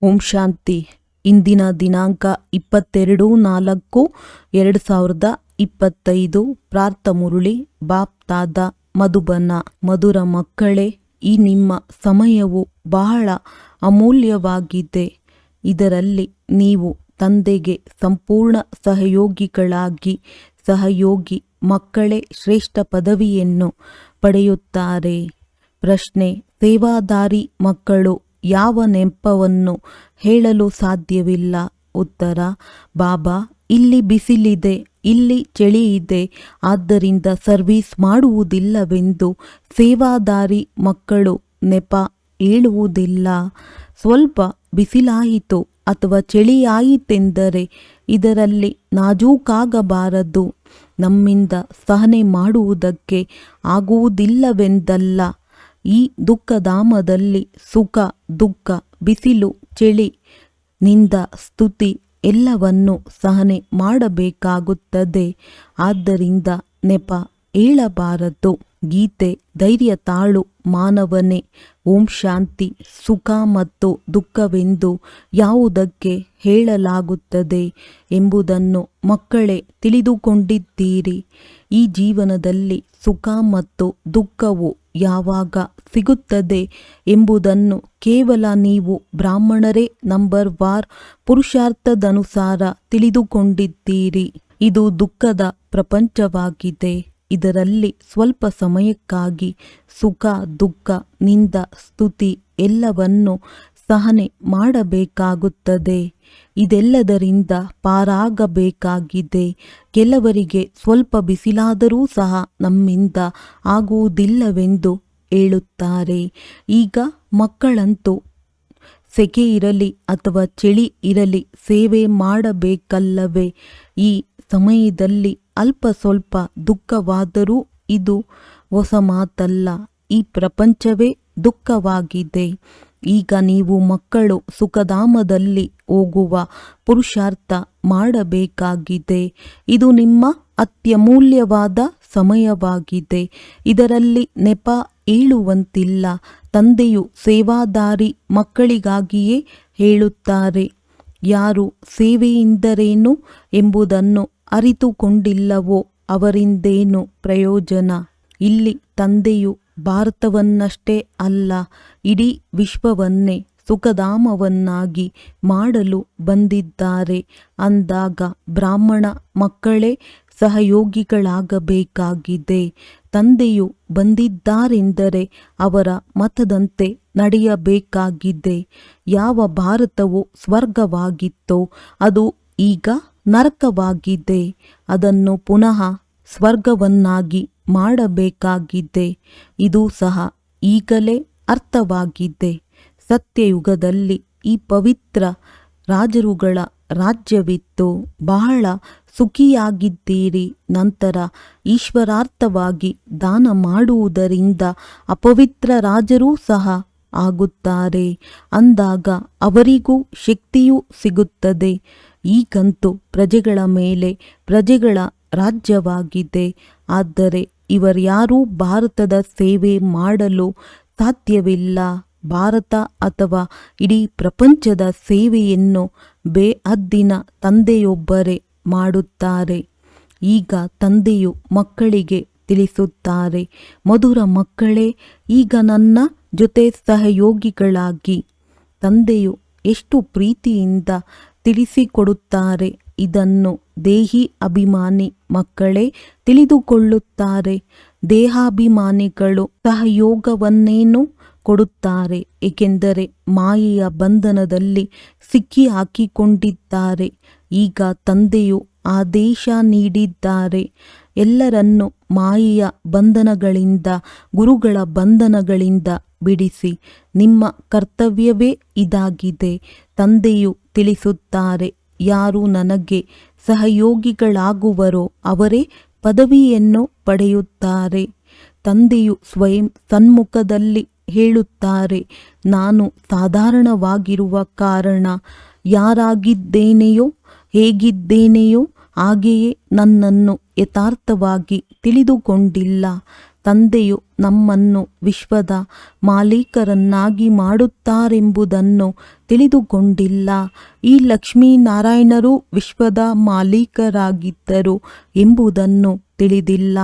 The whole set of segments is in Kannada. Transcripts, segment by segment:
ಓಂ ಶಾಂತಿ. ಇಂದಿನ ದಿನಾಂಕ 22/4/2025. ಪ್ರಾರ್ಥ ಮುರುಳಿ ಬಾಪ್ ತಾದ ಮಧುಬನ. ಮಧುರ ಮಕ್ಕಳೇ, ಈ ನಿಮ್ಮ ಸಮಯವು ಬಹಳ ಅಮೂಲ್ಯವಾಗಿದೆ. ಇದರಲ್ಲಿ ನೀವು ತಂದೆಗೆ ಸಂಪೂರ್ಣ ಸಹಯೋಗಿಗಳಾಗಿ ಸಹಯೋಗಿ ಮಕ್ಕಳೇ ಶ್ರೇಷ್ಠ ಪದವಿಯನ್ನು ಪಡೆಯುತ್ತಾರೆ. ಪ್ರಶ್ನೆ: ಸೇವಾದಾರಿ ಮಕ್ಕಳು ಯಾವ ನೆಪವನ್ನು ಹೇಳಲು ಸಾಧ್ಯವಿಲ್ಲ? ಉತ್ತರ: ಬಾಬಾ, ಇಲ್ಲಿ ಬಿಸಿಲಿದೆ, ಇಲ್ಲಿ ಚಳಿ ಇದೆ, ಆದ್ದರಿಂದ ಸರ್ವೀಸ್ ಮಾಡುವುದಿಲ್ಲವೆಂದು ಸೇವಾದಾರಿ ಮಕ್ಕಳು ನೆಪ ಹೇಳುವುದಿಲ್ಲ. ಸ್ವಲ್ಪ ಬಿಸಿಲಾಯಿತು ಅಥವಾ ಚಳಿಯಾಯಿತೆಂದರೆ ಇದರಲ್ಲಿ ನಾಜೂಕಾಗಬಾರದು. ನಮ್ಮಿಂದ ಸಹನೆ ಮಾಡುವುದಕ್ಕೆ ಆಗುವುದಿಲ್ಲವೆಂದಲ್ಲ. ಈ ದುಃಖಧಾಮದಲ್ಲಿ ಸುಖ ದುಃಖ, ಬಿಸಿಲು ಚಳಿ, ನಿಂದ ಸ್ತುತಿ ಎಲ್ಲವನ್ನು ಸಹನೆ ಮಾಡಬೇಕಾಗುತ್ತದೆ. ಆದ್ದರಿಂದ ನೆಪ ಹೇಳಬಾರದು. ಗೀತೆ: ಧೈರ್ಯ ತಾಳು ಮಾನವನೇ. ಓಂ ಶಾಂತಿ. ಸುಖ ಮತ್ತು ದುಃಖವೆಂದು ಯಾವುದಕ್ಕೆ ಹೇಳಲಾಗುತ್ತದೆ ಎಂಬುದನ್ನು ಮಕ್ಕಳೇ ತಿಳಿದುಕೊಂಡಿದ್ದೀರಿ. ಈ ಜೀವನದಲ್ಲಿ ಸುಖ ಮತ್ತು ದುಃಖವು ಯಾವಾಗ ಸಿಗುತ್ತದೆ ಎಂಬುದನ್ನು ಕೇವಲ ನೀವು ಬ್ರಾಹ್ಮಣರೇ ನಂಬರ್ ವಾರ್ ಪುರುಷಾರ್ಥದನುಸಾರ ತಿಳಿದುಕೊಂಡಿದ್ದೀರಿ. ಇದು ದುಃಖದ ಪ್ರಪಂಚವಾಗಿದೆ. ಇದರಲ್ಲಿ ಸ್ವಲ್ಪ ಸಮಯಕ್ಕಾಗಿ ಸುಖ ದುಃಖ, ನಿಂದ ಸ್ತುತಿ ಎಲ್ಲವನ್ನು ಸಹನೆ ಮಾಡಬೇಕಾಗುತ್ತದೆ. ಇದೆಲ್ಲದರಿಂದ ಪಾರಾಗಬೇಕಾಗಿದೆ. ಕೆಲವರಿಗೆ ಸ್ವಲ್ಪ ಬಿಸಿಲಾದರೂ ಸಹ ನಮ್ಮಿಂದ ಆಗುವುದಿಲ್ಲವೆಂದು ಹೇಳುತ್ತಾರೆ. ಈಗ ಮಕ್ಕಳಂತೂ ಸೆಕೆ ಇರಲಿ ಅಥವಾ ಚಳಿ ಇರಲಿ ಸೇವೆ ಮಾಡಬೇಕಲ್ಲವೇ? ಈ ಸಮಯದಲ್ಲಿ ಅಲ್ಪ ಸ್ವಲ್ಪ ದುಃಖವಾದರೂ ಇದು ಹೊಸ ಮಾತಲ್ಲ. ಈ ಪ್ರಪಂಚವೇ ದುಃಖವಾಗಿದೆ. ಈಗ ನೀವು ಮಕ್ಕಳು ಸುಖಧಾಮದಲ್ಲಿ ಹೋಗುವ ಪುರುಷಾರ್ಥ ಮಾಡಬೇಕಾಗಿದೆ. ಇದು ನಿಮ್ಮ ಅತ್ಯಮೂಲ್ಯವಾದ ಸಮಯವಾಗಿದೆ. ಇದರಲ್ಲಿ ನೆಪ ಹೇಳುವಂತಿಲ್ಲ. ತಂದೆಯು ಸೇವಾದಾರಿ ಮಕ್ಕಳಿಗಾಗಿಯೇ ಹೇಳುತ್ತಾರೆ. ಯಾರು ಸೇವೆಯಿಂದರೇನು ಎಂಬುದನ್ನು ಅರಿತುಕೊಂಡಿಲ್ಲವೋ ಅವರಿಂದೇನು ಪ್ರಯೋಜನ? ಇಲ್ಲಿ ತಂದೆಯು ಭಾರತವನ್ನಷ್ಟೇ ಅಲ್ಲ, ಇಡೀ ವಿಶ್ವವನ್ನೇ ಸುಖಧಾಮವನ್ನಾಗಿ ಮಾಡಲು ಬಂದಿದ್ದಾರೆ. ಅಂದಾಗ ಬ್ರಾಹ್ಮಣ ಮಕ್ಕಳೇ ಸಹಯೋಗಿಗಳಾಗಬೇಕಾಗಿದೆ. ತಂದೆಯು ಬಂದಿದ್ದಾರೆಂದರೆ ಅವರ ಮತದಂತೆ ನಡೆಯಬೇಕಾಗಿದೆ. ಯಾವ ಭಾರತವು ಸ್ವರ್ಗವಾಗಿತ್ತೋ ಅದು ಈಗ ನರಕವಾಗಿದೆ. ಅದನ್ನು ಪುನಃ ಸ್ವರ್ಗವನ್ನಾಗಿ ಮಾಡಬೇಕಾಗಿದೆ. ಇದು ಸಹ ಈಗಲೇ ಅರ್ಥವಾಗಿದೆ. ಸತ್ಯಯುಗದಲ್ಲಿ ಈ ಪವಿತ್ರ ರಾಜರುಗಳ ರಾಜ್ಯವಿತ್ತು. ಬಹಳ ಸುಖಿಯಾಗಿದ್ದೀರಿ. ನಂತರ ಈಶ್ವರಾರ್ಥವಾಗಿ ದಾನ ಮಾಡುವುದರಿಂದ ಅಪವಿತ್ರ ರಾಜರೂ ಸಹ ಆಗುತ್ತಾರೆ. ಅಂದಾಗ ಅವರಿಗೂ ಶಕ್ತಿಯೂ ಸಿಗುತ್ತದೆ. ಈಗಂತೂ ಪ್ರಜೆಗಳ ಮೇಲೆ ಪ್ರಜೆಗಳ ರಾಜ್ಯವಾಗಿದೆ. ಆದರೆ ಇವರ್ಯಾರೂ ಭಾರತದ ಸೇವೆ ಮಾಡಲು ಸಾಧ್ಯವಿಲ್ಲ. ಭಾರತ ಅಥವಾ ಇಡೀ ಪ್ರಪಂಚದ ಸೇವೆಯನ್ನು ಬೇಹದ್ದಿನ ತಂದೆಯೊಬ್ಬರೇ ಮಾಡುತ್ತಾರೆ. ಈಗ ತಂದೆಯು ಮಕ್ಕಳಿಗೆ ತಿಳಿಸುತ್ತಾರೆ, ಮಧುರ ಮಕ್ಕಳೇ, ಈಗ ನನ್ನ ಜೊತೆ ಸಹಯೋಗಿಗಳಾಗಿ. ತಂದೆಯು ಎಷ್ಟು ಪ್ರೀತಿಯಿಂದ ತಿಳಿಸಿಕೊಡುತ್ತಾರೆ. ಇದನ್ನು ದೇಹಿ ಅಭಿಮಾನಿ ಮಕ್ಕಳೇ ತಿಳಿದುಕೊಳ್ಳುತ್ತಾರೆ. ದೇಹಾಭಿಮಾನಿಗಳು ಸಹಯೋಗವನ್ನೇನು ಕೊಡುತ್ತಾರೆ, ಏಕೆಂದರೆ ಮಾಯೆಯ ಬಂಧನದಲ್ಲಿ ಸಿಕ್ಕಿ ಹಾಕಿಕೊಂಡಿದ್ದಾರೆ. ಈಗ ತಂದೆಯು ಆದೇಶ ನೀಡಿದ್ದಾರೆ, ಎಲ್ಲರನ್ನೂ ಮಾಯೆಯ ಬಂಧನಗಳಿಂದ, ಗುರುಗಳ ಬಂಧನಗಳಿಂದ ಬಿಡಿಸಿ. ನಿಮ್ಮ ಕರ್ತವ್ಯವೇ ಇದಾಗಿದೆ. ತಂದೆಯು ತಿಳಿಸುತ್ತಾರೆ, ಯಾರು ನನಗೆ ಸಹಯೋಗಿಗಳಾಗುವರೋ ಅವರೇ ಪದವಿಯನ್ನು ಪಡೆಯುತ್ತಾರೆ. ತಂದೆಯು ಸ್ವಯಂ ಸನ್ಮುಖದಲ್ಲಿ ಹೇಳುತ್ತಾರೆ, ನಾನು ಸಾಧಾರಣವಾಗಿರುವ ಕಾರಣ ಯಾರಾಗಿದ್ದೇನೆಯೋ ಹೇಗಿದ್ದೇನೆಯೋ ಹಾಗೆಯೇ ನನ್ನನ್ನು ಯಥಾರ್ಥವಾಗಿ ತಿಳಿದುಕೊಂಡಿಲ್ಲ. ತಂದೆಯು ನಮ್ಮನ್ನು ವಿಶ್ವದ ಮಾಲೀಕರನ್ನಾಗಿ ಮಾಡುತ್ತಾರೆಂಬುದನ್ನು ತಿಳಿದುಕೊಂಡಿಲ್ಲ. ಈ ಲಕ್ಷ್ಮೀನಾರಾಯಣರು ವಿಶ್ವದ ಮಾಲೀಕರಾಗಿದ್ದರು ಎಂಬುದನ್ನು ತಿಳಿದಿಲ್ಲ.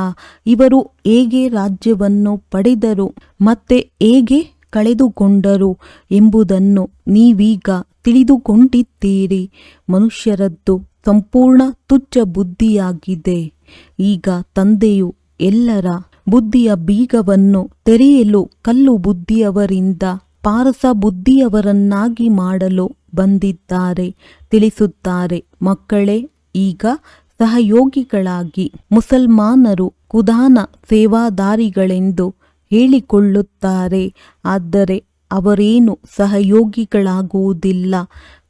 ಇವರು ಹೇಗೆ ರಾಜ್ಯವನ್ನು ಪಡೆದರು ಮತ್ತೆ ಹೇಗೆ ಕಳೆದುಕೊಂಡರು ಎಂಬುದನ್ನು ನೀವೀಗ ತಿಳಿದುಕೊಂಡಿದ್ದೀರಿ. ಮನುಷ್ಯರದ್ದು ಸಂಪೂರ್ಣ ತುಚ್ಛ ಬುದ್ಧಿಯಾಗಿದೆ. ಈಗ ತಂದೆಯು ಎಲ್ಲರ ಬುದ್ಧಿಯ ಬೀಗವನ್ನು ತೆರೆಯಲು ಕಲ್ಲು ಬುದ್ಧಿಯವರಿಂದ ಪಾರಸ ಬುದ್ಧಿಯವರನ್ನಾಗಿ ಮಾಡಲು ಬಂದಿದ್ದಾರೆ. ತಿಳಿಸುತ್ತಾರೆ, ಮಕ್ಕಳೇ, ಈಗ ಸಹಯೋಗಿಗಳಾಗಿ ಮುಸಲ್ಮಾನರು ಖುದಾನ ಸೇವಾದಾರಿಗಳೆಂದು ಹೇಳಿಕೊಳ್ಳುತ್ತಾರೆ. ಆದರೆ ಅವರೇನು ಸಹಯೋಗಿಗಳಾಗುವುದಿಲ್ಲ.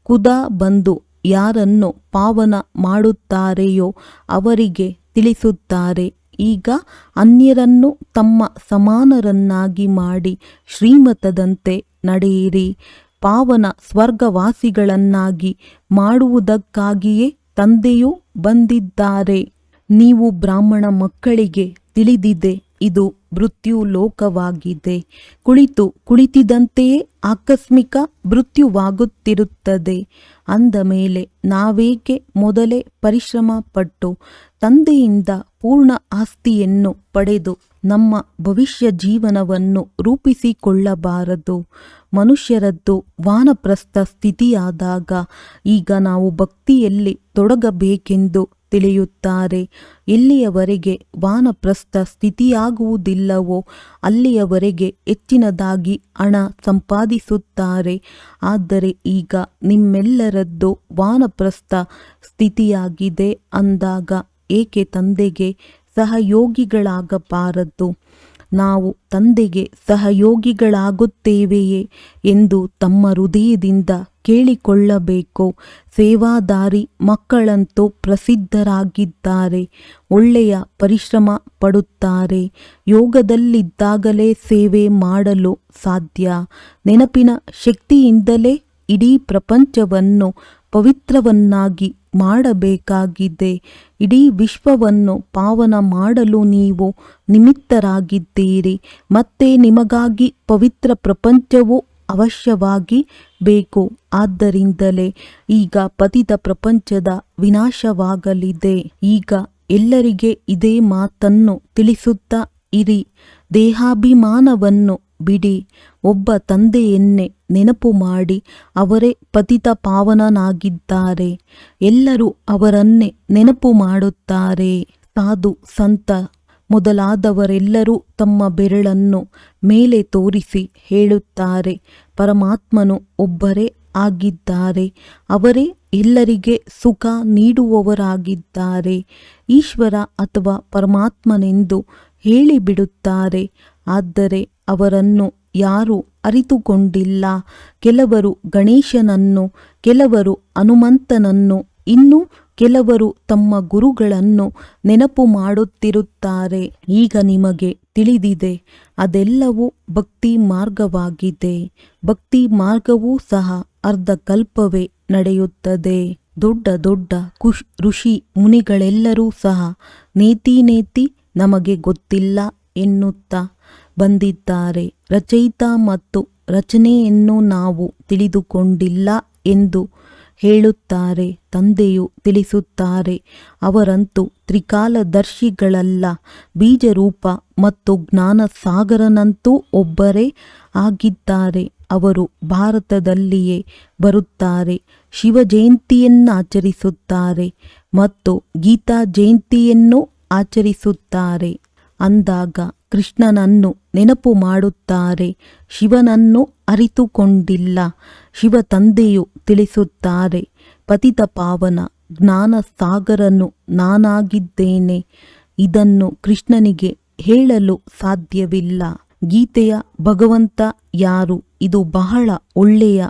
ಖುದಾ ಬಂದು ಯಾರನ್ನು ಪಾವನ ಮಾಡುತ್ತಾರೆಯೋ ಅವರಿಗೆ ತಿಳಿಸುತ್ತಾರೆ, ಈಗ ಅನ್ಯರನ್ನು ತಮ್ಮ ಸಮಾನರನ್ನಾಗಿ ಮಾಡಿ ಶ್ರೀಮತದಂತೆ ನಡೆಯಿರಿ. ಪಾವನ ಸ್ವರ್ಗವಾಸಿಗಳನ್ನಾಗಿ ಮಾಡುವುದಕ್ಕಾಗಿಯೇ ತಂದೆಯೂ ಬಂದಿದ್ದಾರೆ. ನೀವು ಬ್ರಾಹ್ಮಣ ಮಕ್ಕಳಿಗೆ ತಿಳಿದಿದೆ, ಇದು ಮೃತ್ಯು ಲೋಕವಾಗಿದೆ. ಕುಳಿತಿದ್ದಂತೆಯೇ ಆಕಸ್ಮಿಕ ಮೃತ್ಯುವಾಗುತ್ತಿರುತ್ತದೆ. ಅಂದ ಮೇಲೆ ನಾವೇಕೆ ಮೊದಲೇ ಪರಿಶ್ರಮ ಪಟ್ಟು ತಂದೆಯಿಂದ ಪೂರ್ಣ ಆಸ್ತಿಯನ್ನು ಪಡೆದು ನಮ್ಮ ಭವಿಷ್ಯ ಜೀವನವನ್ನು ರೂಪಿಸಿಕೊಳ್ಳಬಾರದು? ಮನುಷ್ಯರದ್ದು ವಾನಪ್ರಸ್ಥ ಸ್ಥಿತಿಯಾದಾಗ ಈಗ ನಾವು ಭಕ್ತಿಯಲ್ಲಿ ತೊಡಗಬೇಕೆಂದು ತಿಳಿಯುತ್ತಾರೆ. ಎಲ್ಲಿಯವರೆಗೆ ವಾನಪ್ರಸ್ಥ ಸ್ಥಿತಿಯಾಗುವುದಿಲ್ಲವೋ ಅಲ್ಲಿಯವರೆಗೆ ಹೆಚ್ಚಿನದಾಗಿ ಹಣ ಸಂಪಾದಿಸುತ್ತಾರೆ. ಆದರೆ ಈಗ ನಿಮ್ಮೆಲ್ಲರದ್ದು ವಾನಪ್ರಸ್ಥ ಸ್ಥಿತಿಯಾಗಿದೆ ಅಂದಾಗ ಏಕೆ ತಂದೆಗೆ ಸಹಯೋಗಿಗಳಾಗಬಾರದು? ನಾವು ತಂದೆಗೆ ಸಹಯೋಗಿಗಳಾಗುತ್ತೇವೆಯೇ ಎಂದು ತಮ್ಮ ಹೃದಯದಿಂದ ಕೇಳಿಕೊಳ್ಳಬೇಕು. ಸೇವಾದಾರಿ ಮಕ್ಕಳಂತೂ ಪ್ರಸಿದ್ಧರಾಗಿದ್ದಾರೆ. ಒಳ್ಳೆಯ ಪರಿಶ್ರಮ ಪಡುತ್ತಾರೆ. ಯೋಗದಲ್ಲಿದ್ದಾಗಲೇ ಸೇವೆ ಮಾಡಲು ಸಾಧ್ಯ. ನೆನಪಿನ ಶಕ್ತಿಯಿಂದಲೇ ಇಡೀ ಪ್ರಪಂಚವನ್ನು ಪವಿತ್ರವನ್ನಾಗಿ ಮಾಡಬೇಕಾಗಿದೆ. ಇಡೀ ವಿಶ್ವವನ್ನು ಪಾವನ ಮಾಡಲು ನೀವು ನಿಮಿತ್ತರಾಗಿದ್ದೀರಿ. ಮತ್ತೆ ನಿಮಗಾಗಿ ಪವಿತ್ರ ಪ್ರಪಂಚವು ಅವಶ್ಯವಾಗಿ ಬೇಕು. ಆದ್ದರಿಂದಲೇ ಈಗ ಪತಿತ ಪ್ರಪಂಚದ ವಿನಾಶವಾಗಲಿದೆ. ಈಗ ಎಲ್ಲರಿಗೆ ಇದೇ ಮಾತನ್ನು ತಿಳಿಸುತ್ತಾ ಇರಿ. ದೇಹಾಭಿಮಾನವನ್ನು ಬಿಡಿ. ಒಬ್ಬ ತಂದೆಯನ್ನೇ ನೆನಪು ಮಾಡಿ. ಅವರೇ ಪತಿತ ಪಾವನನಾಗಿದ್ದಾರೆ. ಎಲ್ಲರೂ ಅವರನ್ನೇ ನೆನಪು ಮಾಡುತ್ತಾರೆ. ಸಾಧು ಸಂತ ಮೊದಲಾದವರೆಲ್ಲರೂ ತಮ್ಮ ಬೆರಳನ್ನು ಮೇಲೆ ತೋರಿಸಿ ಹೇಳುತ್ತಾರೆ, ಪರಮಾತ್ಮನು ಒಬ್ಬರೇ ಆಗಿದ್ದಾರೆ. ಅವರೇ ಎಲ್ಲರಿಗೆ ಸುಖ ನೀಡುವವರಾಗಿದ್ದಾರೆ. ಈಶ್ವರ ಅಥವಾ ಪರಮಾತ್ಮನೆಂದು ಹೇಳಿಬಿಡುತ್ತಾರೆ. ಆದರೆ ಅವರನ್ನು ಯಾರೂ ಅರಿತುಕೊಂಡಿಲ್ಲ. ಕೆಲವರು ಗಣೇಶನನ್ನು, ಕೆಲವರು ಹನುಮಂತನನ್ನು, ಇನ್ನು ಕೆಲವರು ತಮ್ಮ ಗುರುಗಳನ್ನು ನೆನಪು ಮಾಡುತ್ತಿರುತ್ತಾರೆ. ಈಗ ನಿಮಗೆ ತಿಳಿದಿದೆ, ಅದೆಲ್ಲವೂ ಭಕ್ತಿ ಮಾರ್ಗವಾಗಿದೆ. ಭಕ್ತಿ ಮಾರ್ಗವೂ ಸಹ ಅರ್ಧಕಲ್ಪವೇ ನಡೆಯುತ್ತದೆ. ದೊಡ್ಡ ದೊಡ್ಡ ಋಷಿ ಮುನಿಗಳೆಲ್ಲರೂ ಸಹ ನೇತಿ ನಮಗೆ ಗೊತ್ತಿಲ್ಲ ಎನ್ನುತ್ತಾ ಬಂದಿದ್ದಾರೆ. ರಚಯಿತ ಮತ್ತು ರಚನೆಯನ್ನು ನಾವು ತಿಳಿದುಕೊಂಡಿಲ್ಲ ಎಂದು ಹೇಳುತ್ತಾರೆ. ತಂದೆಯು ತಿಳಿಸುತ್ತಾರೆ, ಅವರಂತೂ ತ್ರಿಕಾಲದರ್ಶಿಗಳಲ್ಲ. ಬೀಜರೂಪ ಮತ್ತು ಜ್ಞಾನ ಸಾಗರನಂತೂ ಒಬ್ಬರೇ ಆಗಿದ್ದಾರೆ. ಅವರು ಭಾರತದಲ್ಲಿಯೇ ಬರುತ್ತಾರೆ. ಶಿವ ಜಯಂತಿಯನ್ನಾಚರಿಸುತ್ತಾರೆ ಮತ್ತು ಗೀತಾ ಜಯಂತಿಯನ್ನು ಆಚರಿಸುತ್ತಾರೆ. ಅಂದಾಗ ಕೃಷ್ಣನನ್ನು ನೆನಪು ಮಾಡುತ್ತಾರೆ. ಶಿವನನ್ನು ಅರಿತುಕೊಂಡಿಲ್ಲ. ಶಿವ ತಂದೆಯು ತಿಳಿಸುತ್ತಾರೆ, ಪತಿತ ಪಾವನ ಜ್ಞಾನ ಸಾಗರನು ನಾನಾಗಿದ್ದೇನೆ. ಇದನ್ನು ಕೃಷ್ಣನಿಗೆ ಹೇಳಲು ಸಾಧ್ಯವಿಲ್ಲ. ಗೀತೆಯ ಭಗವಂತ ಯಾರು? ಇದು ಬಹಳ ಒಳ್ಳೆಯ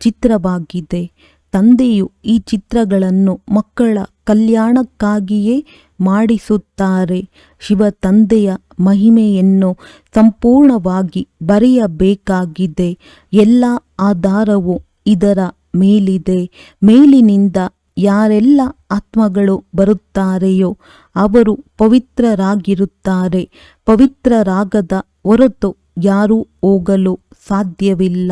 ಚಿತ್ರವಾಗಿದೆ. ತಂದೆಯು ಈ ಚಿತ್ರಗಳನ್ನು ಮಕ್ಕಳ ಕಲ್ಯಾಣಕ್ಕಾಗಿಯೇ ಮಾಡಿಸುತ್ತಾರೆ. ಶಿವ ತಂದೆಯ ಮಹಿಮೆಯನ್ನು ಸಂಪೂರ್ಣವಾಗಿ ಬರೆಯಬೇಕಾಗಿದೆ. ಎಲ್ಲ ಆಧಾರವು ಇದರ ಮೇಲಿದೆ. ಮೇಲಿನಿಂದ ಯಾರೆಲ್ಲ ಆತ್ಮಗಳು ಬರುತ್ತಾರೆಯೋ ಅವರು ಪವಿತ್ರರಾಗಿರುತ್ತಾರೆ. ಪವಿತ್ರರಾಗದ ಹೊರತು ಯಾರೂ ಹೋಗಲು ಸಾಧ್ಯವಿಲ್ಲ.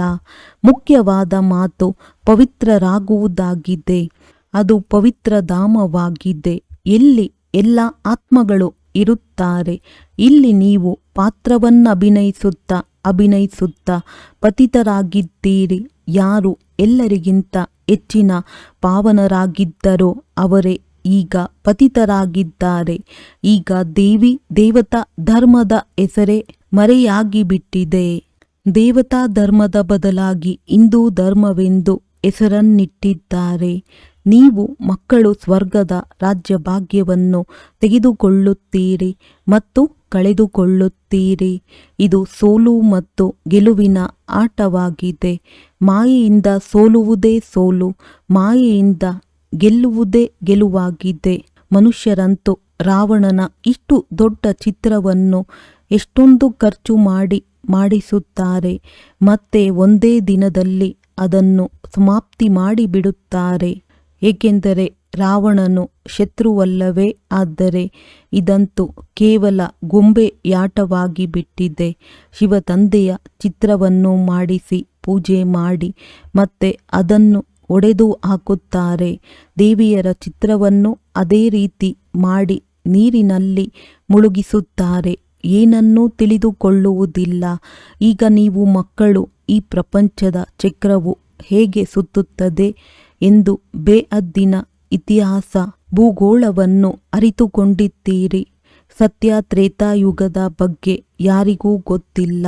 ಮುಖ್ಯವಾದ ಮಾತು ಪವಿತ್ರರಾಗುವುದಾಗಿದೆ. ಅದು ಪವಿತ್ರ ಧಾಮವಾಗಿದೆ, ಎಲ್ಲಿ ಎಲ್ಲ ಆತ್ಮಗಳು ಇರುತ್ತಾರೆ. ಇಲ್ಲಿ ನೀವು ಪಾತ್ರವನ್ನಭಿನಯಿಸುತ್ತಾ ಪತಿತರಾಗಿದ್ದೀರಿ. ಯಾರು ಎಲ್ಲರಿಗಿಂತ ಹೆಚ್ಚಿನ ಪಾವನರಾಗಿದ್ದರೋ ಅವರೇ ಈಗ ಪತಿತರಾಗಿದ್ದಾರೆ. ಈಗ ದೇವತಾ ಧರ್ಮದ ಹೆಸರೇ ಮರೆಯಾಗಿಬಿಟ್ಟಿದೆ. ದೇವತಾ ಧರ್ಮದ ಬದಲಾಗಿ ಹಿಂದೂ ಧರ್ಮವೆಂದು ಹೆಸರನ್ನಿಟ್ಟಿದ್ದಾರೆ. ನೀವು ಮಕ್ಕಳು ಸ್ವರ್ಗದ ರಾಜ್ಯ ಭಾಗ್ಯವನ್ನು ತೆಗೆದುಕೊಳ್ಳುತ್ತೀರಿ ಮತ್ತು ಕಳೆದುಕೊಳ್ಳುತ್ತೀರಿ. ಇದು ಸೋಲು ಮತ್ತು ಗೆಲುವಿನ ಆಟವಾಗಿದೆ. ಮಾಯೆಯಿಂದ ಸೋಲುವುದೇ ಸೋಲು, ಮಾಯೆಯಿಂದ ಗೆಲ್ಲುವುದೇ ಗೆಲುವಾಗಿದೆ. ಮನುಷ್ಯರಂತೂ ರಾವಣನ ಇಷ್ಟು ದೊಡ್ಡ ಚಿತ್ರವನ್ನು ಎಷ್ಟೊಂದು ಖರ್ಚು ಮಾಡಿಸುತ್ತಾರೆ, ಮತ್ತೆ ಒಂದೇ ದಿನದಲ್ಲಿ ಅದನ್ನು ಸಮಾಪ್ತಿ ಮಾಡಿಬಿಡುತ್ತಾರೆ. ಏಕೆಂದರೆ ರಾವಣನು ಶತ್ರುವಲ್ಲವೇ? ಆದರೆ ಇದಂತೂ ಕೇವಲ ಗೊಂಬೆಯಾಟವಾಗಿ ಬಿಟ್ಟಿದೆ. ಶಿವತಂದೆಯ ಚಿತ್ರವನ್ನು ಮಾಡಿಸಿ ಪೂಜೆ ಮಾಡಿ ಮತ್ತೆ ಅದನ್ನು ಒಡೆದು ಹಾಕುತ್ತಾರೆ. ದೇವಿಯರ ಚಿತ್ರವನ್ನು ಅದೇ ರೀತಿ ಮಾಡಿ ನೀರಿನಲ್ಲಿ ಮುಳುಗಿಸುತ್ತಾರೆ. ಏನನ್ನೂ ತಿಳಿದುಕೊಳ್ಳುವುದಿಲ್ಲ. ಈಗ ನೀವು ಮಕ್ಕಳು ಈ ಪ್ರಪಂಚದ ಚಕ್ರವು ಹೇಗೆ ಸುತ್ತುತ್ತದೆ ಎಂದು ಬೇಅದ್ದಿನ ಇತಿಹಾಸ ಭೂಗೋಳವನ್ನು ಅರಿತುಕೊಂಡಿದ್ದೀರಿ. ಸತ್ಯ ತ್ರೇತಾಯುಗದ ಬಗ್ಗೆ ಯಾರಿಗೂ ಗೊತ್ತಿಲ್ಲ.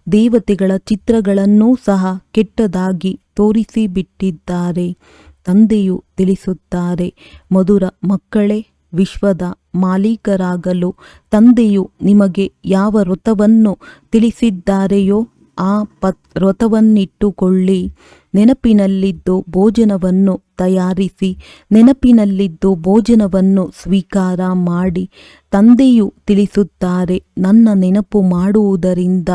ದೇವತೆಗಳ ಚಿತ್ರಗಳನ್ನೂ ಸಹ ಕೆಟ್ಟದಾಗಿ ತೋರಿಸಿಬಿಟ್ಟಿದ್ದಾರೆ. ತಂದೆಯು ತಿಳಿಸುತ್ತಾರೆ, ಮಧುರ ಮಕ್ಕಳೇ, ವಿಶ್ವದ ಮಾಲೀಕರಾಗಲು ತಂದೆಯು ನಿಮಗೆ ಯಾವ ವ್ರತವನ್ನು ತಿಳಿಸಿದ್ದಾರೆಯೋ ಆ ವ್ರತವನ್ನಿಟ್ಟುಕೊಳ್ಳಿ. ನೆನಪಿನಲ್ಲಿದ್ದು ಭೋಜನವನ್ನು ತಯಾರಿಸಿ, ನೆನಪಿನಲ್ಲಿದ್ದು ಭೋಜನವನ್ನು ಸ್ವೀಕಾರ ಮಾಡಿ. ತಂದೆಯು ತಿಳಿಸುತ್ತಾರೆ, ನನ್ನ ನೆನಪು ಮಾಡುವುದರಿಂದ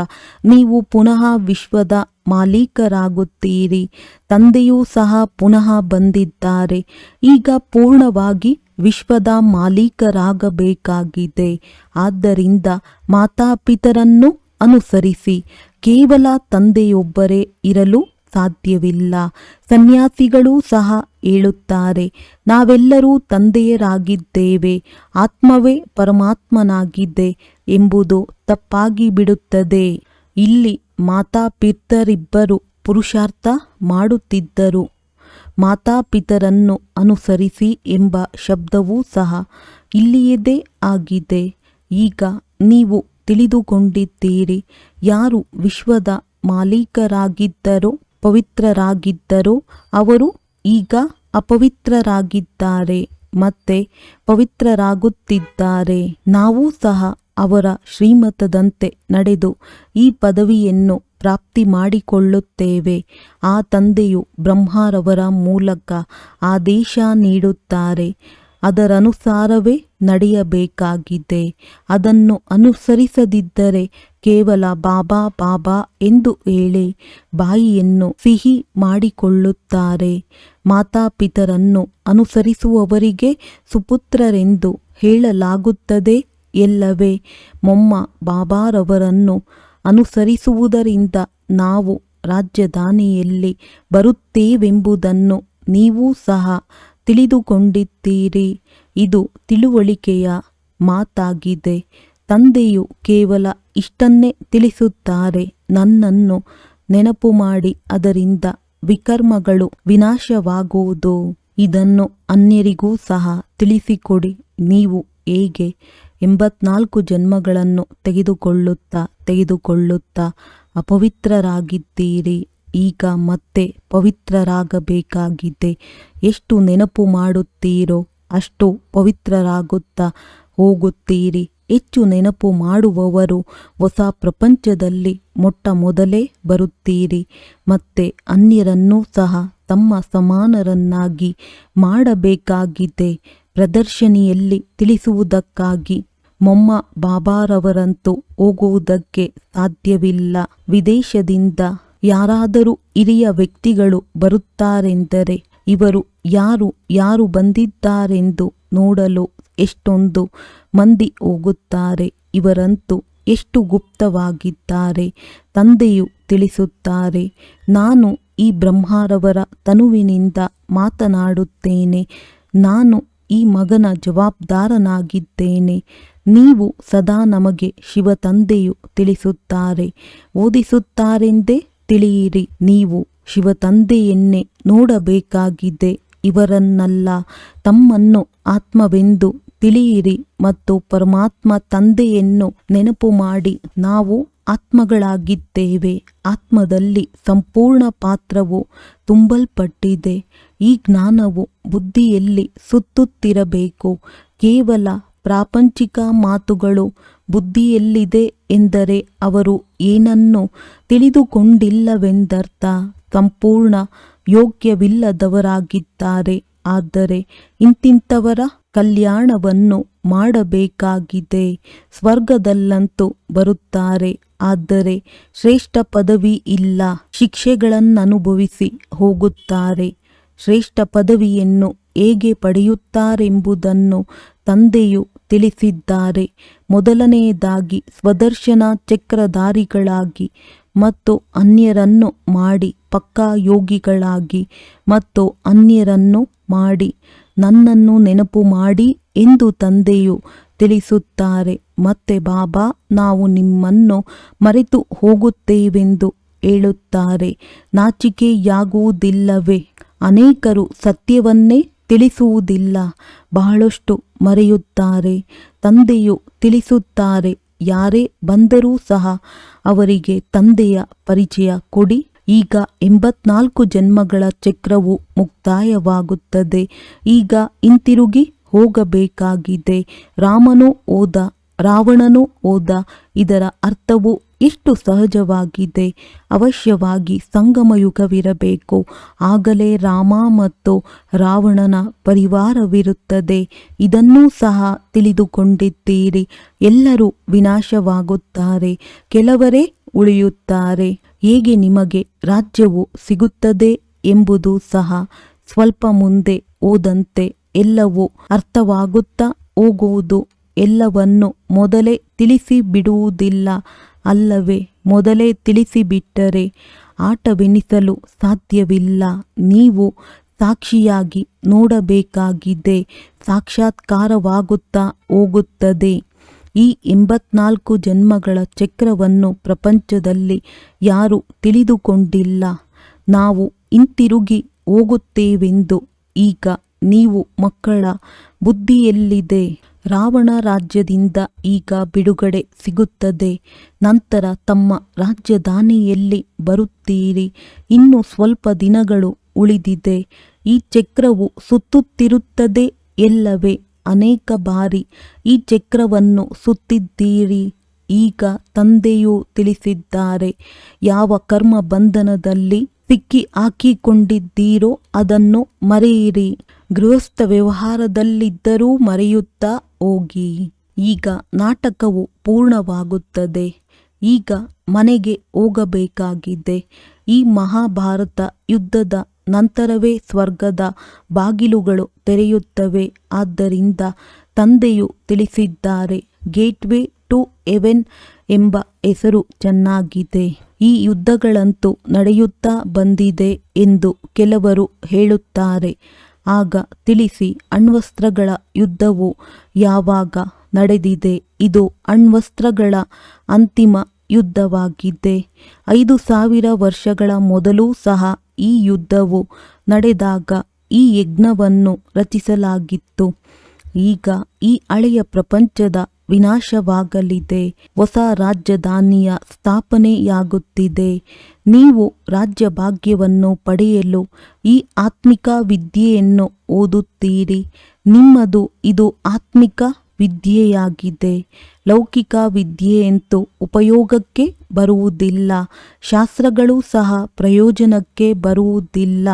ನೀವು ಪುನಃ ವಿಶ್ವದ ಮಾಲೀಕರಾಗುತ್ತೀರಿ. ತಂದೆಯೂ ಸಹ ಪುನಃ ಬಂದಿದ್ದಾರೆ. ಈಗ ಪೂರ್ಣವಾಗಿ ವಿಶ್ವದ ಮಾಲೀಕರಾಗಬೇಕಾಗಿದೆ. ಆದ್ದರಿಂದ ಮಾತಾಪಿತರನ್ನು ಅನುಸರಿಸಿ. ಕೇವಲ ತಂದೆಯೊಬ್ಬರೇ ಇರಲು ಸಾಧ್ಯವಿಲ್ಲ. ಸನ್ಯಾಸಿಗಳೂ ಸಹ ಹೇಳುತ್ತಾರೆ, ನಾವೆಲ್ಲರೂ ತಂದೆಯರಾಗಿದ್ದೇವೆ, ಆತ್ಮವೇ ಪರಮಾತ್ಮನಾಗಿದೆ ಎಂಬುದು ತಪ್ಪಾಗಿ ಬಿಡುತ್ತದೆ. ಇಲ್ಲಿ ಮಾತಾಪಿತರಿಬ್ಬರು ಪುರುಷಾರ್ಥ ಮಾಡುತ್ತಿದ್ದರು. ಮಾತಾಪಿತರನ್ನು ಅನುಸರಿಸಿ ಎಂಬ ಶಬ್ದವೂ ಸಹ ಇಲ್ಲಿಯದೇ ಆಗಿದೆ. ಈಗ ನೀವು ತಿಳಿದುಕೊಂಡಿದ್ದೀರಿ, ಯಾರು ವಿಶ್ವದ ಮಾಲೀಕರಾಗಿದ್ದರೋ ಪವಿತ್ರರಾಗಿದ್ದರೋ ಅವರು ಈಗ ಅಪವಿತ್ರರಾಗಿದ್ದಾರೆ ಮತ್ತೆ ಪವಿತ್ರರಾಗುತ್ತಿದ್ದಾರೆ. ನಾವು ಸಹ ಅವರ ಶ್ರೀಮತದಂತೆ ನಡೆದು ಈ ಪದವಿಯನ್ನು ಪ್ರಾಪ್ತಿ ಮಾಡಿಕೊಳ್ಳುತ್ತೇವೆ. ಆ ತಂದೆಯು ಬ್ರಹ್ಮರವರ ಮೂಲಕ ಆದೇಶ ನೀಡುತ್ತಾರೆ. ಅದರನುಸಾರವೇ ನಡೆಯಬೇಕಾಗಿದೆ. ಅದನ್ನು ಅನುಸರಿಸದಿದ್ದರೆ ಕೇವಲ ಬಾಬಾ ಬಾಬಾ ಎಂದು ಹೇಳಿ ಬಾಯಿಯನ್ನು ಸಿಹಿ ಮಾಡಿಕೊಳ್ಳುತ್ತಾರೆ. ಮಾತಾಪಿತರನ್ನು ಅನುಸರಿಸುವವರಿಗೆ ಸುಪುತ್ರರೆಂದು ಹೇಳಲಾಗುತ್ತದೆ ಎಲ್ಲವೇ? ಮೊಮ್ಮ ಬಾಬಾರವರನ್ನು ಅನುಸರಿಸುವುದರಿಂದ ನಾವು ರಾಜಧಾನಿಯಲ್ಲಿ ಬರುತ್ತೇವೆಂಬುದನ್ನು ನೀವು ಸಹ ತಿಳಿದುಕೊಂಡಿದ್ದೀರಿ. ಇದು ತಿಳುವಳಿಕೆಯ ಮಾತಾಗಿದೆ. ತಂದೆಯು ಕೇವಲ ಇಷ್ಟನ್ನೇ ತಿಳಿಸುತ್ತಾರೆ, ನನ್ನನ್ನು ನೆನಪು ಮಾಡಿ, ಅದರಿಂದ ವಿಕರ್ಮಗಳು ವಿನಾಶವಾಗುವುದು. ಇದನ್ನು ಅನ್ಯರಿಗೂ ಸಹ ತಿಳಿಸಿಕೊಡಿ. ನೀವು ಹೇಗೆ 84 ಜನ್ಮಗಳನ್ನು ತೆಗೆದುಕೊಳ್ಳುತ್ತಾ ಅಪವಿತ್ರರಾಗಿದ್ದೀರಿ. ಈಗ ಮತ್ತೆ ಪವಿತ್ರರಾಗಬೇಕಾಗಿದೆ. ಎಷ್ಟು ನೆನಪು ಮಾಡುತ್ತೀರೋ ಅಷ್ಟು ಪವಿತ್ರರಾಗುತ್ತಾ ಹೋಗುತ್ತೀರಿ. ಹೆಚ್ಚು ನೆನಪು ಮಾಡುವವರು ಹೊಸ ಪ್ರಪಂಚದಲ್ಲಿ ಮೊದಲೇ ಬರುತ್ತೀರಿ. ಮತ್ತೆ ಅನ್ಯರನ್ನೂ ಸಹ ತಮ್ಮ ಸಮಾನರನ್ನಾಗಿ ಮಾಡಬೇಕಾಗಿದೆ. ಪ್ರದರ್ಶನಿಯಲ್ಲಿ ತಿಳಿಸುವುದಕ್ಕಾಗಿ ಮೊಮ್ಮ ಬಾಬಾರವರಂತೂ ಹೋಗುವುದಕ್ಕೆ ಸಾಧ್ಯವಿಲ್ಲ. ವಿದೇಶದಿಂದ ಯಾರಾದರೂ ಹಿರಿಯ ವ್ಯಕ್ತಿಗಳು ಬರುತ್ತಾರೆಂದರೆ ಇವರು ಯಾರು ಯಾರು ಬಂದಿದ್ದಾರೆಂದು ನೋಡಲು ಎಷ್ಟೊಂದು ಮಂದಿ ಹೋಗುತ್ತಾರೆ. ಇವರಂತೂ ಎಷ್ಟು ಗುಪ್ತವಾಗಿದ್ದಾರೆ. ತಂದೆಯು ತಿಳಿಸುತ್ತಾರೆ, ನಾನು ಈ ಬ್ರಹ್ಮರವರ ತನುವಿನಿಂದ ಮಾತನಾಡುತ್ತೇನೆ. ನಾನು ಈ ಮಗನ ಜವಾಬ್ದಾರನಾಗಿದ್ದೇನೆ. ನೀವು ಸದಾ ನಮಗೆ ಶಿವ ತಂದೆಯು ತಿಳಿಸುತ್ತಾರೆ, ಓದಿಸುತ್ತಾರೆಂದೇ ತಿಳಿಯಿರಿ. ನೀವು ಶಿವ ತಂದೆಯನ್ನೇ ನೋಡಬೇಕಾಗಿದೆ, ಇವರನ್ನಲ್ಲ. ತಮ್ಮನ್ನು ಆತ್ಮವೆಂದು ತಿಳಿಯಿರಿ ಮತ್ತು ಪರಮಾತ್ಮ ತಂದೆಯನ್ನು ನೆನಪು ಮಾಡಿ. ನಾವು ಆತ್ಮಗಳಾಗಿದ್ದೇವೆ. ಆತ್ಮದಲ್ಲಿ ಸಂಪೂರ್ಣ ಪಾತ್ರವು ತುಂಬಲ್ಪಟ್ಟಿದೆ. ಈ ಜ್ಞಾನವು ಬುದ್ಧಿಯಲ್ಲಿ ಸುತ್ತುತ್ತಿರಬೇಕು. ಕೇವಲ ಪ್ರಾಪಂಚಿಕ ಮಾತುಗಳು ಬುದ್ಧಿಯಲ್ಲಿದೆ ಎಂದರೆ ಅವರು ಏನನ್ನೂ ತಿಳಿದುಕೊಂಡಿಲ್ಲವೆಂದರ್ಥ. ಸಂಪೂರ್ಣ ಯೋಗ್ಯವಿಲ್ಲದವರಾಗಿದ್ದಾರೆ. ಆದರೆ ಇಂತಿಂಥವರ ಕಲ್ಯಾಣವನ್ನು ಮಾಡಬೇಕಾಗಿದೆ. ಸ್ವರ್ಗದಲ್ಲಂತೂ ಬರುತ್ತಾರೆ, ಆದರೆ ಶ್ರೇಷ್ಠ ಪದವಿ ಇಲ್ಲ. ಶಿಕ್ಷೆಗಳನ್ನನುಭವಿಸಿ ಹೋಗುತ್ತಾರೆ. ಶ್ರೇಷ್ಠ ಪದವಿಯನ್ನು ಹೇಗೆ ಪಡೆಯುತ್ತಾರೆಂಬುದನ್ನು ತಂದೆಯು ತಿಳಿಸಿದ್ದಾರೆ. ಮೊದಲನೆಯದಾಗಿ ಸ್ವದರ್ಶನ ಚಕ್ರಧಾರಿಗಳಾಗಿ ಮತ್ತು ಅನ್ಯರನ್ನು ಮಾಡಿ ಪಕ್ಕಾ ಯೋಗಿಗಳಾಗಿ ಮತ್ತು ಅನ್ಯರನ್ನು ಮಾಡಿ ನನ್ನನ್ನು ನೆನಪು ಮಾಡಿ ಎಂದು ತಂದೆಯು ತಿಳಿಸುತ್ತಾರೆ. ಮತ್ತೆ ಬಾಬಾ, ನಾವು ನಿಮ್ಮನ್ನು ಮರೆತು ಹೋಗುತ್ತೇವೆಂದು ಹೇಳುತ್ತಾರೆ. ನಾಚಿಕೆಯಾಗುವುದಿಲ್ಲವೇ? ಅನೇಕರು ಸತ್ಯವನ್ನೇ ತಿಳಿಸುವುದಿಲ್ಲ, ಬಹಳಷ್ಟು ಮರೆಯುತ್ತಾರೆ. ತಂದೆಯು ತಿಳಿಸುತ್ತಾರೆ, ಯಾರೇ ಬಂದರೂ ಸಹ ಅವರಿಗೆ ತಂದೆಯ ಪರಿಚಯ ಕೊಡಿ. ಈಗ 84 ಜನ್ಮಗಳ ಚಕ್ರವು ಮುಕ್ತಾಯವಾಗುತ್ತದೆ. ಈಗ ಹಿಂತಿರುಗಿ ಹೋಗಬೇಕಾಗಿದೆ. ರಾಮನು ಹೋದ, ರಾವಣನು ಹೋದ. ಇದರ ಅರ್ಥವು ಎಷ್ಟು ಸಹಜವಾಗಿದೆ. ಅವಶ್ಯವಾಗಿ ಸಂಗಮಯುಗವಿರಬೇಕು. ಆಗಲೇ ರಾಮ ಮತ್ತು ರಾವಣನ ಪರಿವಾರವಿರುತ್ತದೆ. ಇದನ್ನೂ ಸಹ ತಿಳಿದುಕೊಂಡಿದ್ದೀರಿ. ಎಲ್ಲರೂ ವಿನಾಶವಾಗುತ್ತಾರೆ, ಕೆಲವರೇ ಉಳಿಯುತ್ತಾರೆ. ಹೇಗೆ ನಿಮಗೆ ರಾಜ್ಯವು ಸಿಗುತ್ತದೆ ಎಂಬುದು ಸಹ ಸ್ವಲ್ಪ ಮುಂದೆ ಹೋದಂತೆ ಎಲ್ಲವೂ ಅರ್ಥವಾಗುತ್ತಾ ಹೋಗುವುದು. ಎಲ್ಲವನ್ನು ಮೊದಲೇ ತಿಳಿಸಿ ಬಿಡುವುದಿಲ್ಲ ಅಲ್ಲವೇ? ಮೊದಲೇ ತಿಳಿಸಿಬಿಟ್ಟರೆ ಆಟವೆನಿಸಲು ಸಾಧ್ಯವಿಲ್ಲ. ನೀವು ಸಾಕ್ಷಿಯಾಗಿ ನೋಡಬೇಕಾಗಿದೆ. ಸಾಕ್ಷಾತ್ಕಾರವಾಗುತ್ತಾ ಹೋಗುತ್ತದೆ. ಈ 84 ಜನ್ಮಗಳ ಚಕ್ರವನ್ನು ಪ್ರಪಂಚದಲ್ಲಿ ಯಾರೂ ತಿಳಿದುಕೊಂಡಿಲ್ಲ. ನಾವು ಹಿಂತಿರುಗಿ ಹೋಗುತ್ತೇವೆಂದು ಈಗ ನೀವು ಮಕ್ಕಳ ಬುದ್ಧಿಯಲ್ಲಿದೆ. ರಾವಣ ರಾಜ್ಯದಿಂದ ಈಗ ಬಿಡುಗಡೆ ಸಿಗುತ್ತದೆ. ನಂತರ ತಮ್ಮ ರಾಜಧಾನಿಯಲ್ಲಿ ಬರುತ್ತೀರಿ. ಇನ್ನು ಸ್ವಲ್ಪ ದಿನಗಳು ಉಳಿದಿದೆ. ಈ ಚಕ್ರವು ಸುತ್ತುತ್ತಿರುತ್ತದೆ ಎಲ್ಲವೇ? ಅನೇಕ ಬಾರಿ ಈ ಚಕ್ರವನ್ನು ಸುತ್ತಿದ್ದೀರಿ. ಈಗ ತಂದೆಯು ತಿಳಿಸಿದ್ದಾರೆ, ಯಾವ ಕರ್ಮ ಬಂಧನದಲ್ಲಿ ಸಿಕ್ಕಿ ಹಾಕಿಕೊಂಡಿದ್ದೀರೋ ಅದನ್ನು ಮರೆಯಿರಿ. ಗೃಹಸ್ಥ ವ್ಯವಹಾರದಲ್ಲಿದ್ದರೂ ಮರೆಯುತ್ತಾ ಹೋಗಿ. ಈಗ ನಾಟಕವು ಪೂರ್ಣವಾಗುತ್ತದೆ. ಈಗ ಮನೆಗೆ ಹೋಗಬೇಕಾಗಿದೆ. ಈ ಮಹಾಭಾರತ ಯುದ್ಧದ ನಂತರವೇ ಸ್ವರ್ಗದ ಬಾಗಿಲುಗಳು ತೆರೆಯುತ್ತವೆ. ಆದ್ದರಿಂದ ತಂದೆಯು ತಿಳಿಸಿದ್ದಾರೆ, ಗೇಟ್ವೇ ಟು ಹೆವೆನ್ ಎಂಬ ಹೆಸರು ಚೆನ್ನಾಗಿದೆ. ಈ ಯುದ್ಧಗಳಂತೂ ನಡೆಯುತ್ತಾ ಬಂದಿದೆ ಎಂದು ಕೆಲವರು ಹೇಳುತ್ತಾರೆ. ಆಗ ತಿಳಿಸಿ, ಅಣ್ವಸ್ತ್ರಗಳ ಯುದ್ಧವು ಯಾವಾಗ ನಡೆದಿದೆ? ಇದು ಅಣ್ವಸ್ತ್ರಗಳ ಅಂತಿಮ ಯುದ್ಧವಾಗಿದೆ. 5000 ವರ್ಷಗಳ ಮೊದಲೂ ಸಹ ಈ ಯುದ್ಧವು ನಡೆದಾಗ ಈ ಯಜ್ಞವನ್ನು ರಚಿಸಲಾಗಿತ್ತು. ಈಗ ಈ ಹಳೆಯ ಪ್ರಪಂಚದ ವಿನಾಶವಾಗಲಿದೆ. ಹೊಸ ರಾಜಧಾನಿಯ ಸ್ಥಾಪನೆಯಾಗುತ್ತಿದೆ. ನೀವು ರಾಜ್ಯ ಭಾಗ್ಯವನ್ನು ಪಡೆಯಲು ಈ ಆತ್ಮಿಕ ವಿದ್ಯೆಯನ್ನು ಓದುತ್ತೀರಿ. ನಿಮ್ಮದು ಇದು ಆತ್ಮಿಕ ವಿದ್ಯೆಯಾಗಿದೆ. ಲೌಕಿಕ ವಿದ್ಯೆಯಂತೂ ಉಪಯೋಗಕ್ಕೆ ಬರುವುದಿಲ್ಲ. ಶಾಸ್ತ್ರಗಳು ಸಹ ಪ್ರಯೋಜನಕ್ಕೆ ಬರುವುದಿಲ್ಲ.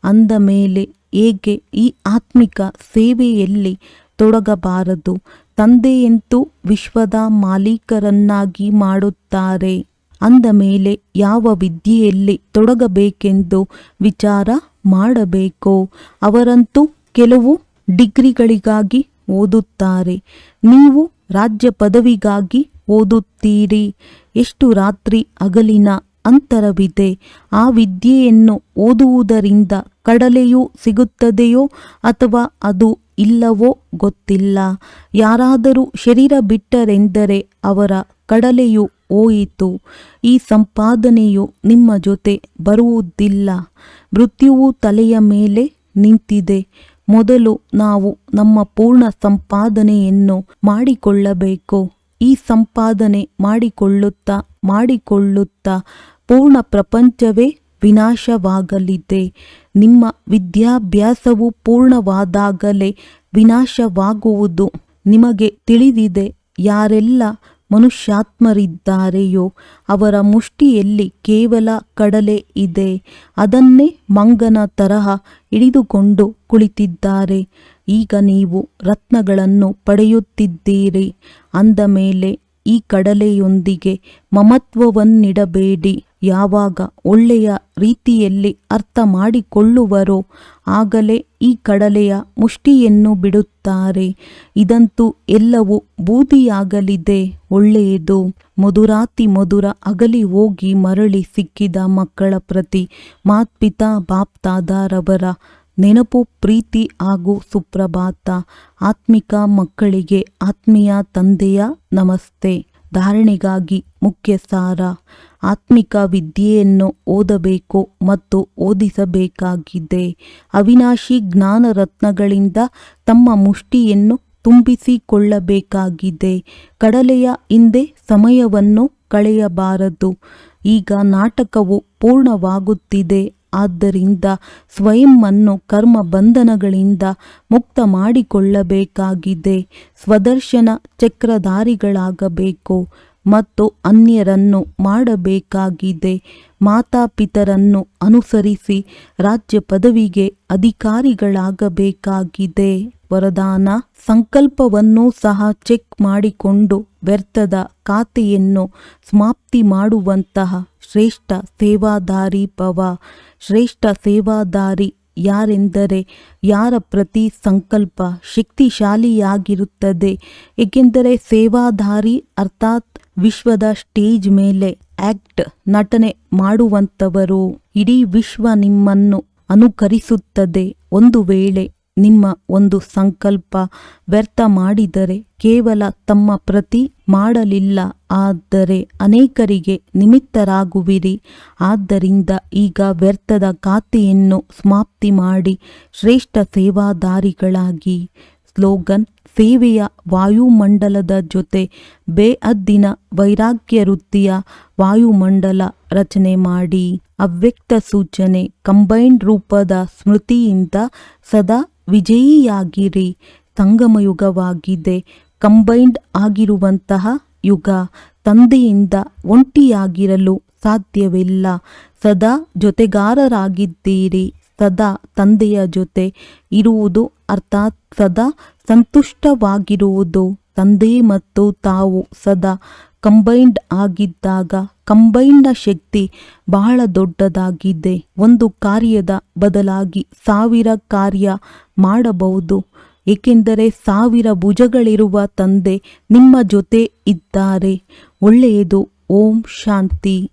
ಅಂದ ಮೇಲೆ ಹೇಗೆ ಈ ಆತ್ಮಿಕ ಸೇವೆಯಲ್ಲಿ ತೊಡಗಬಾರದು? ತಂದೆಯಂತೂ ವಿಶ್ವದ ಮಾಲೀಕರನ್ನಾಗಿ ಮಾಡುತ್ತಾರೆ. ಅಂದ ಮೇಲೆ ಯಾವ ವಿದ್ಯೆಯಲ್ಲಿ ತೊಡಗಬೇಕೆಂದು ವಿಚಾರ ಮಾಡಬೇಕೋ ಅವರಂತೂ ಕೆಲವು ಡಿಗ್ರಿಗಳಿಗಾಗಿ ಓದುತ್ತಾರೆ. ನೀವು ರಾಜ್ಯ ಪದವಿಗಾಗಿ ಓದುತ್ತೀರಿ. ಎಷ್ಟು ರಾತ್ರಿ ಹಗಲಿನ ಅಂತರವಿದೆ. ಆ ವಿದ್ಯೆಯನ್ನು ಓದುವುದರಿಂದ ಕಡಲೆಯೂ ಸಿಗುತ್ತದೆಯೋ ಅಥವಾ ಅದು ಇಲ್ಲವೋ ಗೊತ್ತಿಲ್ಲ. ಯಾರಾದರೂ ಶರೀರ ಬಿಟ್ಟರೆಂದರೆ ಅವರ ಕಡಲೆಯು ಹೋಯಿತು. ಈ ಸಂಪಾದನೆಯು ನಿಮ್ಮ ಜೊತೆ ಬರುವುದಿಲ್ಲ. ಮೃತ್ಯುವು ತಲೆಯ ಮೇಲೆ ನಿಂತಿದೆ. ಮೊದಲು ನಾವು ನಮ್ಮ ಪೂರ್ಣ ಸಂಪಾದನೆಯನ್ನು ಮಾಡಿಕೊಳ್ಳಬೇಕು. ಈ ಸಂಪಾದನೆ ಮಾಡಿಕೊಳ್ಳುತ್ತಾ ಪೂರ್ಣ ಪ್ರಪಂಚವೇ ವಿನಾಶವಾಗಲಿದೆ. ನಿಮ್ಮ ವಿದ್ಯಾಭ್ಯಾಸವು ಪೂರ್ಣವಾದಾಗಲೇ ವಿನಾಶವಾಗುವುದು. ನಿಮಗೆ ತಿಳಿದಿದೆ, ಯಾರೆಲ್ಲ ಮನುಷ್ಯಾತ್ಮರಿದ್ದಾರೆಯೋ ಅವರ ಮುಷ್ಟಿಯಲ್ಲಿ ಕೇವಲ ಕಡಲೆ ಇದೆ. ಅದನ್ನೇ ಮಂಗನ ತರಹ ಹಿಡಿದುಕೊಂಡು ಕುಳಿತಿದ್ದಾರೆ. ಈಗ ನೀವು ರತ್ನಗಳನ್ನು ಪಡೆಯುತ್ತಿದ್ದೀರಿ. ಅಂದ ಮೇಲೆ ಈ ಕಡಲೆಯೊಂದಿಗೆ ಮಮತ್ವವನ್ನಿಡಬೇಡಿ. ಯಾವಾಗ ಒಳ್ಳೆಯ ರೀತಿಯಲ್ಲಿ ಅರ್ಥ ಮಾಡಿಕೊಳ್ಳುವರೋ ಆಗಲೇ ಈ ಕಡಲೆಯ ಮುಷ್ಟಿಯನ್ನು ಬಿಡುತ್ತಾರೆ. ಇದಂತೂ ಎಲ್ಲವೂ ಬೂದಿಯಾಗಲಿದೆ. ಒಳ್ಳೆಯದು. ಮಧುರ ಅಗಲಿ ಹೋಗಿ ಮರಳಿ ಸಿಕ್ಕಿದ ಮಕ್ಕಳ ಪ್ರತಿ ಮಾತ್ಪಿತಾ ಬಾಪ್ದಾದಾರವರ ನೆನಪು, ಪ್ರೀತಿ ಹಾಗೂ ಸುಪ್ರಭಾತ. ಆತ್ಮಿಕ ಮಕ್ಕಳಿಗೆ ಆತ್ಮೀಯ ತಂದೆಯ ನಮಸ್ತೆ. ಧಾರಣೆಗಾಗಿ ಮುಖ್ಯ ಸಾರ. ಆತ್ಮಿಕ ವಿದ್ಯೆಯನ್ನು ಓದಬೇಕು ಮತ್ತು ಓದಿಸಬೇಕಾಗಿದೆ. ಅವಿನಾಶಿ ಜ್ಞಾನ ರತ್ನಗಳಿಂದ ತಮ್ಮ ಮುಷ್ಟಿಯನ್ನು ತುಂಬಿಸಿಕೊಳ್ಳಬೇಕಾಗಿದೆ. ಕಡಲೆಯ ಹಿಂದೆ ಸಮಯವನ್ನು ಕಳೆಯಬಾರದು. ಈಗ ನಾಟಕವು ಪೂರ್ಣವಾಗುತ್ತಿದೆ. ಆದ್ದರಿಂದ ಸ್ವಯಂವನ್ನು ಕರ್ಮ ಬಂಧನಗಳಿಂದ ಮುಕ್ತ ಮಾಡಿಕೊಳ್ಳಬೇಕಾಗಿದೆ. ಸ್ವದರ್ಶನ ಚಕ್ರಧಾರಿಗಳಾಗಬೇಕು ಮತ್ತು ಅನ್ಯರನ್ನು ಮಾಡಬೇಕಾಗಿದೆ. ಮಾತಾಪಿತರನ್ನು ಅನುಸರಿಸಿ ರಾಜ್ಯ ಪದವಿಗೆ ಅಧಿಕಾರಿಗಳಾಗಬೇಕಾಗಿದೆ. ವರದಾನ: ಸಂಕಲ್ಪವನ್ನು ಸಹ ಚೆಕ್ ಮಾಡಿಕೊಂಡು ವ್ಯರ್ಥದ ಖಾತೆಯನ್ನು ಸಮಾಪ್ತಿ ಮಾಡುವಂತಹ ಶ್ರೇಷ್ಠ ಸೇವಾದಾರಿ ಭವ. ಶ್ರೇಷ್ಠ ಸೇವಾದಾರಿ ಯಾರೆಂದರೆ ಯಾರ ಪ್ರತಿ ಸಂಕಲ್ಪ ಶಕ್ತಿಶಾಲಿಯಾಗಿರುತ್ತದೆ. ಏಕೆಂದರೆ ಸೇವಾದಾರಿ ಅರ್ಥಾತ್ ವಿಶ್ವದ ಸ್ಟೇಜ್ ಮೇಲೆ ನಟನೆ ಮಾಡುವಂಥವರು. ಇಡೀ ವಿಶ್ವ ನಿಮ್ಮನ್ನು ಅನುಕರಿಸುತ್ತದೆ. ಒಂದು ವೇಳೆ ನಿಮ್ಮ ಒಂದು ಸಂಕಲ್ಪ ವ್ಯರ್ಥ ಮಾಡಿದರೆ ಕೇವಲ ತಮ್ಮ ಪ್ರತಿ ಮಾಡಲಿಲ್ಲ, ಆದರೆ ಅನೇಕರಿಗೆ ನಿಮಿತ್ತರಾಗುವಿರಿ. ಆದ್ದರಿಂದ ಈಗ ವ್ಯರ್ಥದ ಖಾತೆಯನ್ನು ಸಮಾಪ್ತಿ ಮಾಡಿ ಶ್ರೇಷ್ಠ ಸೇವಾದಾರಿಗಳಾಗಿ. ಸ್ಲೋಗನ್: ಸೇವೆಯ ವಾಯುಮಂಡಲದ ಜೊತೆ ಬೇಅದ್ದಿನ ವೈರಾಗ್ಯ ವೃತ್ತಿಯ ವಾಯುಮಂಡಲ ರಚನೆ ಮಾಡಿ. ಅವ್ಯಕ್ತ ಸೂಚನೆ: ಕಂಬೈನ್ಡ್ ರೂಪದ ಸ್ಮೃತಿಯಿಂದ ಸದಾ ವಿಜಯಿಯಾಗಿರಿ. ಸಂಗಮಯುಗವಾಗಿದೆ. ಕಂಬೈನ್ಡ್ ಆಗಿರುವಂತಹ ಯುಗ. ತಂದೆಯಿಂದ ಒಂಟಿಯಾಗಿರಲು ಸಾಧ್ಯವಿಲ್ಲ. ಸದಾ ಜೊತೆಗಾರರಾಗಿದ್ದೀರಿ. ಸದಾ ತಂದೆಯ ಜೊತೆ ಇರುವುದು ಅರ್ಥಾತ್ ಸದಾ ಸಂತುಷ್ಟವಾಗಿರುವುದು. ತಂದೆ ಮತ್ತು ತಾವು ಸದಾ ಕಂಬೈನ್ಡ್ ಆಗಿದ್ದಾಗ ಕಂಬೈನ್ಡ್ನ ಶಕ್ತಿ ಬಹಳ ದೊಡ್ಡದಾಗಿದೆ. ಒಂದು ಕಾರ್ಯದ ಬದಲಾಗಿ 1000 ಕಾರ್ಯ ಮಾಡಬಹುದು. ಏಕೆಂದರೆ 1000 ಭುಜಗಳಿರುವ ತಂದೆ ನಿಮ್ಮ ಜೊತೆ ಇದ್ದಾರೆ. ಒಳ್ಳೆಯದು. ಓಂ ಶಾಂತಿ.